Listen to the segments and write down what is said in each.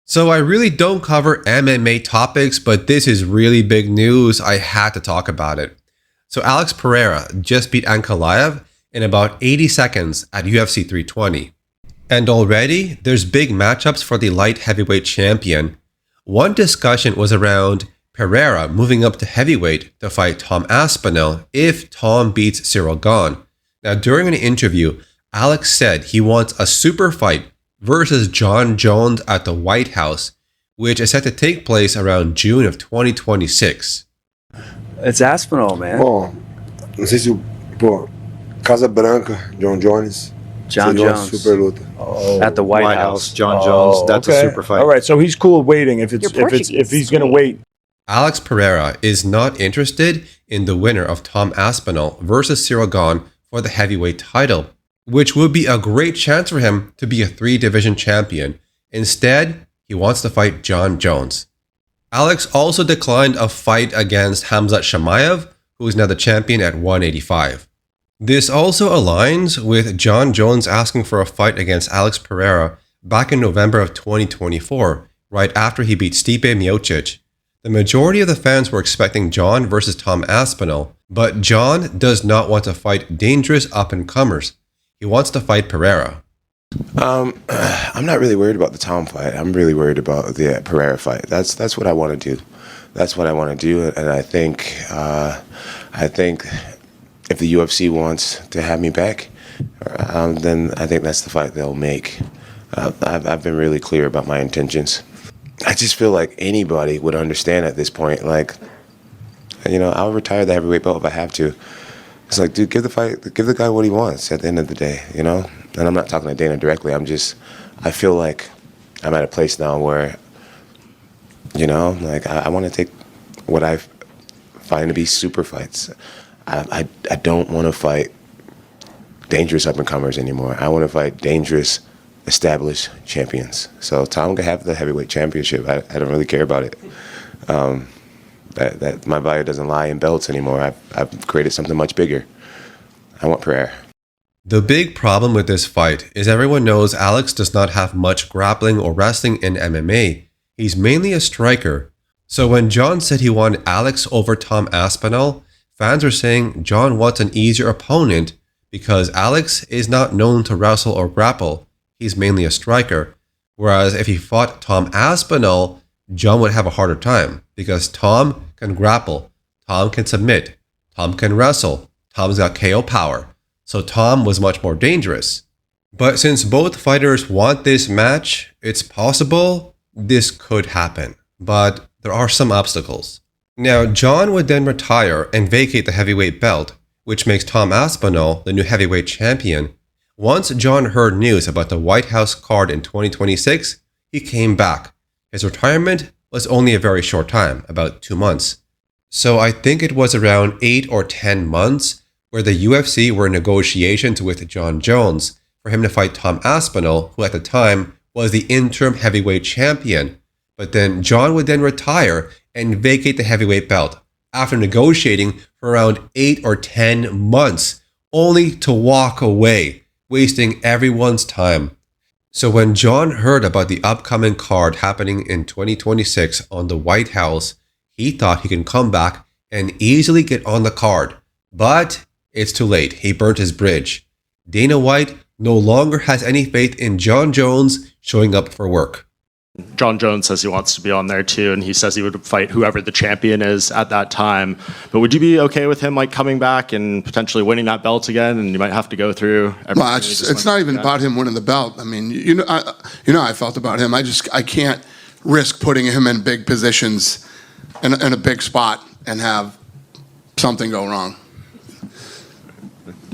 So I really don't cover MMA topics, but this is really big news. I had to talk about it. So Alex Pereira just beat Ankalaev in about 80 seconds at UFC 320. And already, there's big matchups for the light heavyweight champion. One discussion was around Pereira moving up to heavyweight to fight Tom Aspinall if Tom beats Cyril Gane. Now, during an interview, Alex said he wants a super fight versus Jon Jones at the White House, which is set to take place around June of 2026. It's Aspinall, man. Bom, não sei se pô, Casa Branca, Jon Jones. Jon Jones. Super luta. Oh, at the White House. Jon Jones. That's a super fight. All right, so he's cool waiting if he's going to wait. Alex Pereira is not interested in the winner of Tom Aspinall versus Cyril Gane for the heavyweight title, which would be a great chance for him to be a 3-division champion. Instead, he wants to fight Jon Jones. Alex also declined a fight against Khamzat chimaev, who is now the champion at 185. This also aligns with Jon Jones asking for a fight against Alex Pereira back in November of 2024, right after he beat Stipe Miocic. The majority of the fans were expecting Jon versus Tom Aspinall, but Jon does not want to fight dangerous up-and-comers. He wants to fight Pereira. I'm not really worried about the Tom fight. I'm really worried about the Pereira fight. That's what I want to do. That's what I want to do, and I think if the UFC wants to have me back, then I think that's the fight they'll make. I've been really clear about my intentions. I just feel like anybody would understand at this point. Like, I'll retire the heavyweight belt if I have to. It's like, dude, give the guy what he wants at the end of the day, And I'm not talking to Dana directly. I feel like I'm at a place now where, I want to take what I find to be super fights. I don't want to fight dangerous up-and-comers anymore. I want to fight dangerous, established champions. So Tom can have the heavyweight championship. I don't really care about it. That my value doesn't lie in belts anymore. I've created something much bigger. I want Pereira. The big problem with this fight is everyone knows Alex does not have much grappling or wrestling in MMA. He's mainly a striker. So when Jon said he wanted Alex over Tom Aspinall, fans are saying Jon wants an easier opponent because Alex is not known to wrestle or grapple. He's mainly a striker. Whereas if he fought Tom Aspinall, Jon would have a harder time because Tom can grapple, Tom can submit, Tom can wrestle, Tom's got KO power. So Tom was much more dangerous. But since both fighters want this match, it's possible this could happen. But there are some obstacles. Now, Jon would then retire and vacate the heavyweight belt, which makes Tom Aspinall the new heavyweight champion. Once Jon heard news about the White House card in 2026, he came back. His retirement was only a very short time, about 2 months. So I think it was around 8 or 10 months where the UFC were in negotiations with Jon Jones for him to fight Tom Aspinall, who at the time was the interim heavyweight champion. But then Jon would then retire and vacate the heavyweight belt after negotiating for around 8 or 10 months, only to walk away, wasting everyone's time. So when Jon heard about the upcoming card happening in 2026 on the White House, he thought he can come back and easily get on the card. But it's too late. He burnt his bridge. Dana White no longer has any faith in Jon Jones showing up for work. Jon Jones says he wants to be on there too, and he says he would fight whoever the champion is at that time. But would you be okay with him coming back and potentially winning that belt again? And you might have to go through everything. Well, it's not even about him winning the belt. I mean, how I felt about him. I can't risk putting him in big positions in a big spot and have something go wrong.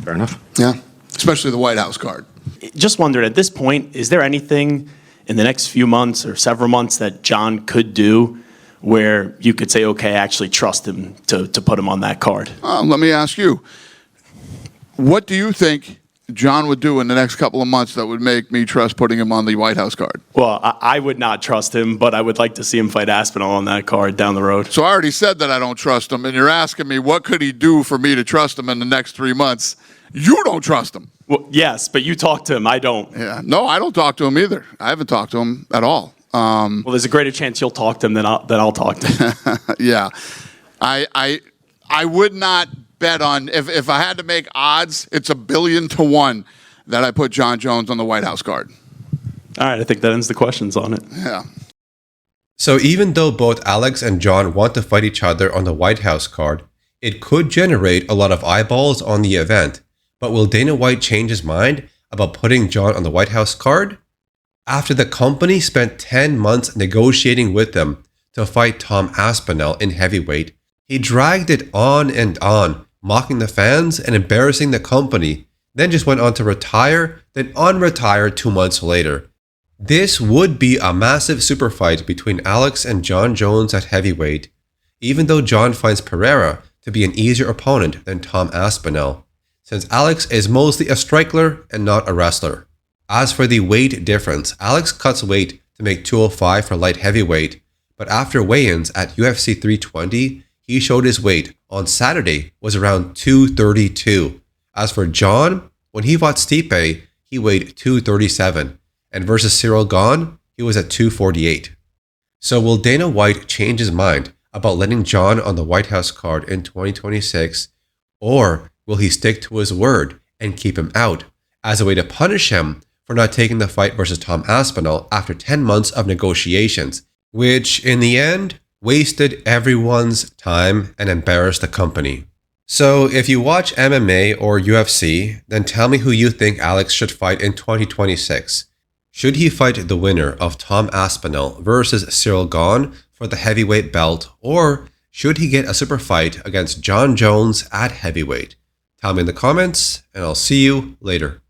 Fair enough. Yeah, especially the White House card. Just wondered, at this point, is there anything in the next few months or several months that Jon could do where you could say, okay, I actually trust him to put him on that card? Let me ask you, what do you think Jon would do in the next couple of months that would make me trust putting him on the White House card? Well, I would not trust him, but I would like to see him fight Aspinall on that card down the road. So I already said that I don't trust him, and you're asking me what could he do for me to trust him in the next 3 months. You don't trust him. Well, yes, but you talk to him. I don't. Yeah, no, I don't talk to him either. I haven't talked to him at all. Well, there's a greater chance you'll talk to him than I'll talk to him. Yeah. I would not bet on, if I had to make odds, it's 1,000,000,000 to 1 that I put Jon Jones on the White House card. All right, I think that ends the questions on it. Yeah. So even though both Alex and Jon want to fight each other on the White House card, it could generate a lot of eyeballs on the event. But will Dana White change his mind about putting Jon on the White House card? After the company spent 10 months negotiating with them to fight Tom Aspinall in heavyweight, he dragged it on, mocking the fans and embarrassing the company, then just went on to retire, then unretire 2 months later. This would be a massive super fight between Alex and Jon Jones at heavyweight, even though Jon finds Pereira to be an easier opponent than Tom Aspinall, since Alex is mostly a striker and not a wrestler. As for the weight difference, Alex cuts weight to make 205 for light heavyweight, but after weigh-ins at UFC 320, he showed his weight on Saturday was around 232. As for Jon, when he fought Stipe, he weighed 237, and versus Cyril Gane, he was at 248. So will Dana White change his mind about letting Jon on the White House card in 2026, or will he stick to his word and keep him out as a way to punish him for not taking the fight versus Tom Aspinall after 10 months of negotiations, which in the end wasted everyone's time and embarrassed the company? So if you watch MMA or UFC, then tell me who you think Alex should fight in 2026. Should he fight the winner of Tom Aspinall versus Cyril Gane for the heavyweight belt, or should he get a super fight against Jon Jones at heavyweight? Tell me in the comments, and I'll see you later.